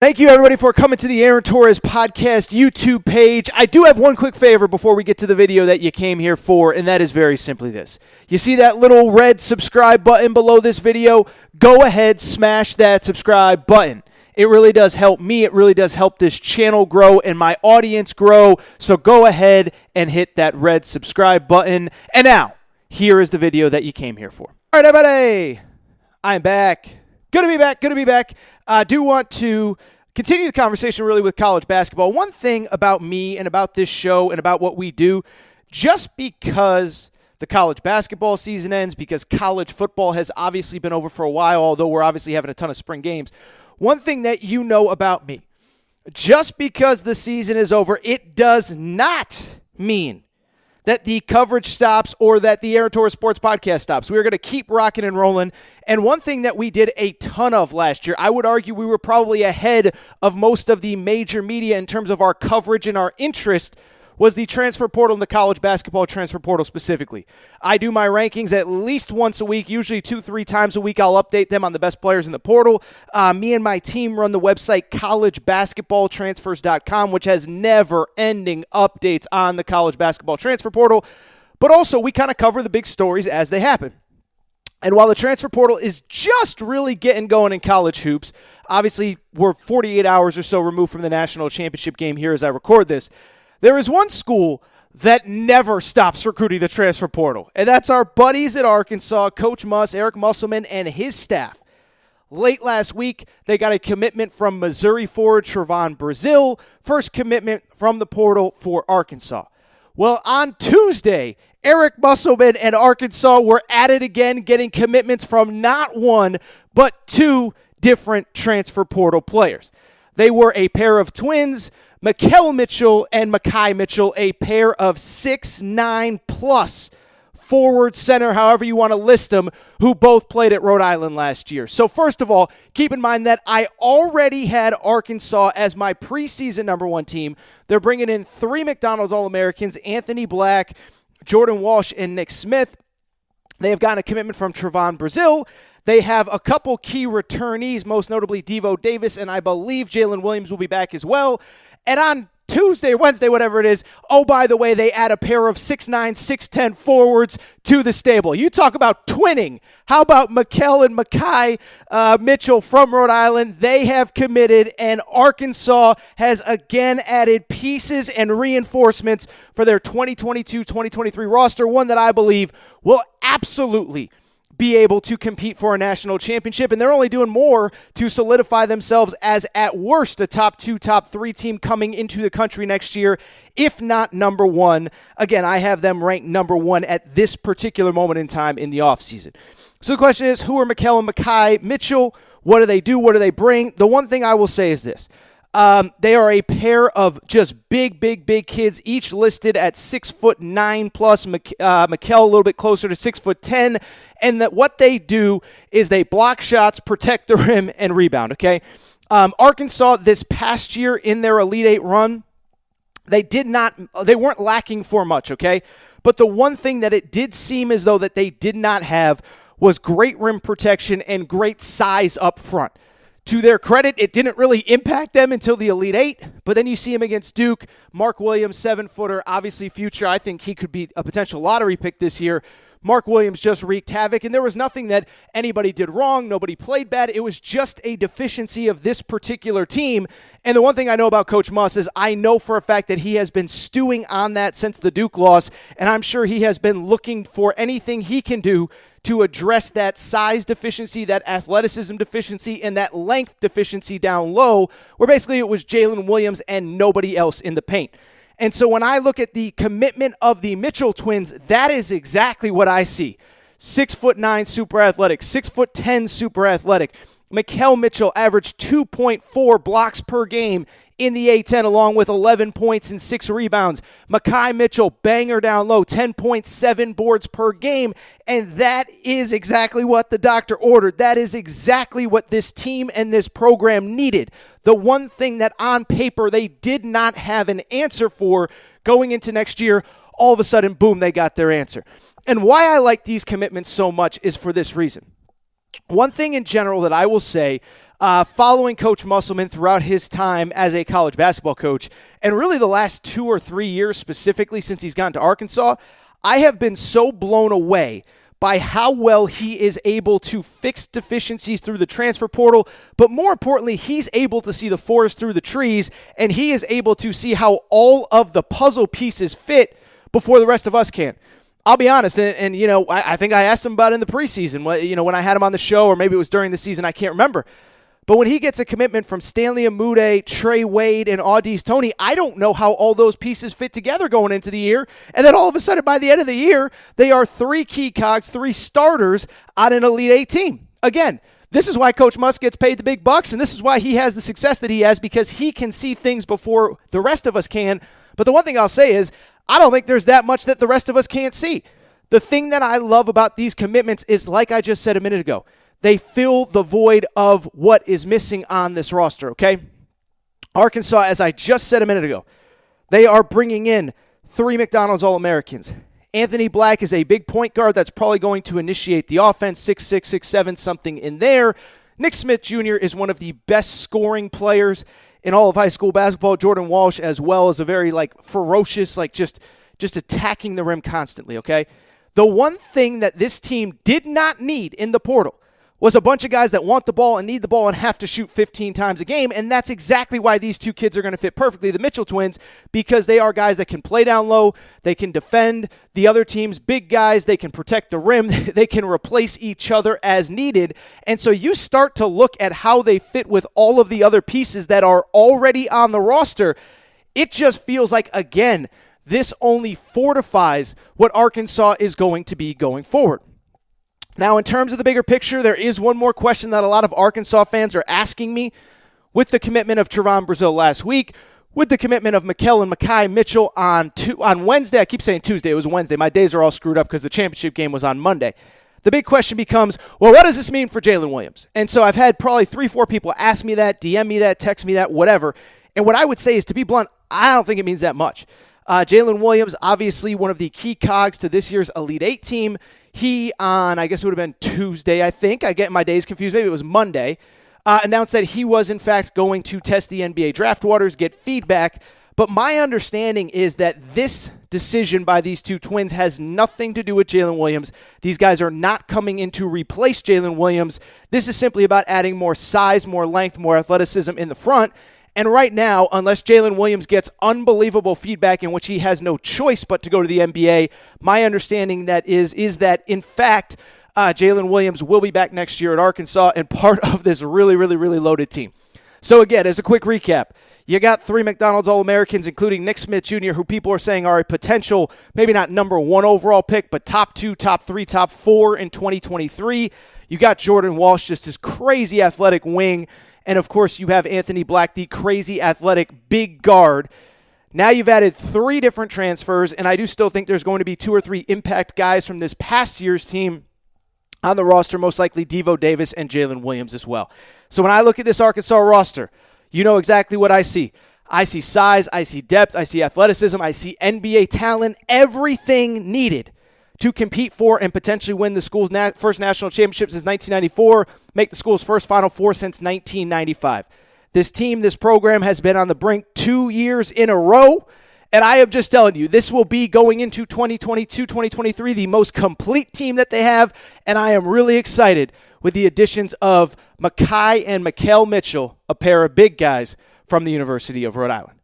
Thank you, everybody, for coming to the Aaron Torres Podcast YouTube page. I do have one quick favor before we get to the video that you came here for, and that is very simply this. You see that little red subscribe button below this video? Go ahead, smash that subscribe button. It really does help me. It really does help this channel grow and my audience grow. So go ahead and hit that red subscribe button. And now, here is the video that you came here for. All right, everybody, I'm back. Good to be back. I do want to continue the conversation really with college basketball. One thing about me and about this show and about what we do, just because the college basketball season ends, because college football has obviously been over for a while, although we're obviously having a ton of spring games, one thing that you know about me, just because the season is over, it does not mean that the coverage stops or that the Aaron Torres Sports Podcast stops. We're going to keep rocking and rolling. And one thing that we did a ton of last year, I would argue we were probably ahead of most of the major media in terms of our coverage and our interest, was the transfer portal and the college basketball transfer portal specifically. I do my rankings at least once a week, usually 2-3 times a week. I'll update them on the best players in the portal. Me and my team run the website collegebasketballtransfers.com, which has never-ending updates on the college basketball transfer portal. But also, we kind of cover the big stories as they happen. And while the transfer portal is just really getting going in college hoops, obviously we're 48 hours or so removed from the national championship game here as I record this, there is one school that never stops recruiting the transfer portal, and that's our buddies at Arkansas, Coach Muss, Eric Musselman, and his staff. Late last week, they got a commitment from Missouri forward Trevon Brazile, first commitment from the portal for Arkansas. Well, on Tuesday, Eric Musselman and Arkansas were at it again, getting commitments from not one, but two different transfer portal players. They were a pair of twins, Mikhail Mitchell and Makai Mitchell, a pair of 6'9+ forward center, however you want to list them, who both played at Rhode Island last year. So first of all, keep in mind that I already had Arkansas as my preseason number one team. They're bringing in 3 McDonald's All-Americans, Anthony Black, Jordan Walsh, and Nick Smith. They have gotten a commitment from Trevon Brazile. They have a couple key returnees, most notably Devo Davis, and I believe Jalen Williams will be back as well. And on Tuesday, Wednesday, whatever it is, oh, by the way, they add a pair of 6'9", 6'10 forwards to the stable. You talk about twinning. How about Mikhail and Makai Mitchell from Rhode Island? They have committed, and Arkansas has again added pieces and reinforcements for their 2022-2023 roster, one that I believe will absolutely be able to compete for a national championship, and they're only doing more to solidify themselves as, at worst, a top 2, top 3 team coming into the country next year, if not number one. Again, I have them ranked number one at this particular moment in time in the offseason. So the question is, who are Mikhail and Makai Mitchell? What do they do? What do they bring? The one thing I will say is this. They are a pair of just big kids, each listed at 6'9+. Mikhail a little bit closer to 6'10", and that what they do is they block shots, protect the rim, and rebound. Okay, Arkansas this past year in their Elite Eight run, they weren't lacking for much. Okay, but the one thing that it did seem as though that they did not have was great rim protection and great size up front. To their credit, it didn't really impact them until the Elite Eight, but then you see him against Duke. Mark Williams, 7-footer, obviously future. I think he could be a potential lottery pick this year. Mark Williams just wreaked havoc, and there was nothing that anybody did wrong. Nobody played bad. It was just a deficiency of this particular team. And the one thing I know about Coach Muss is I know for a fact that he has been stewing on that since the Duke loss, and I'm sure he has been looking for anything he can do to address that size deficiency, that athleticism deficiency, and that length deficiency down low, where basically it was Jalen Williams and nobody else in the paint. And so when I look at the commitment of the Mitchell twins, that is exactly what I see. 6'9", super athletic, 6'10", super athletic. Mikhail Mitchell averaged 2.4 blocks per game in the A-10, along with 11 points and 6 rebounds. Makai Mitchell, banger down low, 10.7 boards per game, and that is exactly what the doctor ordered. That is exactly what this team and this program needed. The one thing that on paper they did not have an answer for going into next year, all of a sudden, boom, they got their answer. And why I like these commitments so much is for this reason. One thing in general that I will say following Coach Musselman throughout his time as a college basketball coach, and really the last 2 or 3 years specifically since he's gotten to Arkansas, I have been so blown away by how well he is able to fix deficiencies through the transfer portal, but more importantly, he's able to see the forest through the trees, and he is able to see how all of the puzzle pieces fit before the rest of us can. I'll be honest, and I think I asked him about it in the preseason, when I had him on the show, or maybe it was during the season, I can't remember. But when he gets a commitment from Stanley Amude, Trey Wade, and Audice Toney, I don't know how all those pieces fit together going into the year. And then all of a sudden, by the end of the year, they are 3 key cogs, 3 starters on an Elite 8 team. Again, this is why Coach Musk gets paid the big bucks, and this is why he has the success that he has, because he can see things before the rest of us can. But the one thing I'll say is, I don't think there's that much that the rest of us can't see. The thing that I love about these commitments is, like I just said a minute ago, they fill the void of what is missing on this roster, okay? Arkansas, as I just said a minute ago, they are bringing in 3 McDonald's All-Americans. Anthony Black is a big point guard that's probably going to initiate the offense, 6'6", 6'7", something in there. Nick Smith Jr. is one of the best scoring players in all of high school basketball. Jordan Walsh as well is a very ferocious, just attacking the rim constantly, okay? The one thing that this team did not need in the portal was a bunch of guys that want the ball and need the ball and have to shoot 15 times a game, and that's exactly why these 2 kids are going to fit perfectly, the Mitchell twins, because they are guys that can play down low, they can defend the other team's big guys, they can protect the rim, they can replace each other as needed, and so you start to look at how they fit with all of the other pieces that are already on the roster. It just feels like, again, this only fortifies what Arkansas is going to be going forward. Now, in terms of the bigger picture, there is one more question that a lot of Arkansas fans are asking me. With the commitment of Trevon Brazile last week, with the commitment of Mikhail and Makai Mitchell on Wednesday, I keep saying Tuesday, it was Wednesday. My days are all screwed up because the championship game was on Monday. The big question becomes, well, what does this mean for Jalen Williams? And so I've had probably 3-4 people ask me that, DM me that, text me that, whatever. And what I would say is, to be blunt, I don't think it means that much. Jalen Williams, obviously one of the key cogs to this year's Elite 8 team. He, I guess it would have been Tuesday, I think. I get my days confused. Maybe it was Monday. Announced that he was, in fact, going to test the NBA draft waters, get feedback. But my understanding is that this decision by these 2 twins has nothing to do with Jalen Williams. These guys are not coming in to replace Jalen Williams. This is simply about adding more size, more length, more athleticism in the front. And right now, unless Jalen Williams gets unbelievable feedback in which he has no choice but to go to the NBA, my understanding that is that, in fact, Jalen Williams will be back next year at Arkansas and part of this really, really, really loaded team. So again, as a quick recap, you got 3 McDonald's All-Americans, including Nick Smith Jr., who people are saying are a potential, maybe not number 1 overall pick, but top 2, top 3, top 4 in 2023. You got Jordan Walsh, just this crazy athletic wing. And, of course, you have Anthony Black, the crazy athletic big guard. Now you've added 3 different transfers, and I do still think there's going to be 2 or 3 impact guys from this past year's team on the roster, most likely Devo Davis and Jalen Williams as well. So when I look at this Arkansas roster, you know exactly what I see. I see size, I see depth, I see athleticism, I see NBA talent, everything needed to compete for and potentially win the school's first national championship since 1994, make the school's first Final Four since 1995. This team, this program has been on the brink 2 years in a row, and I am just telling you, this will be going into 2022, 2023, the most complete team that they have, and I am really excited with the additions of Makai and Mikhail Mitchell, a pair of big guys from the University of Rhode Island.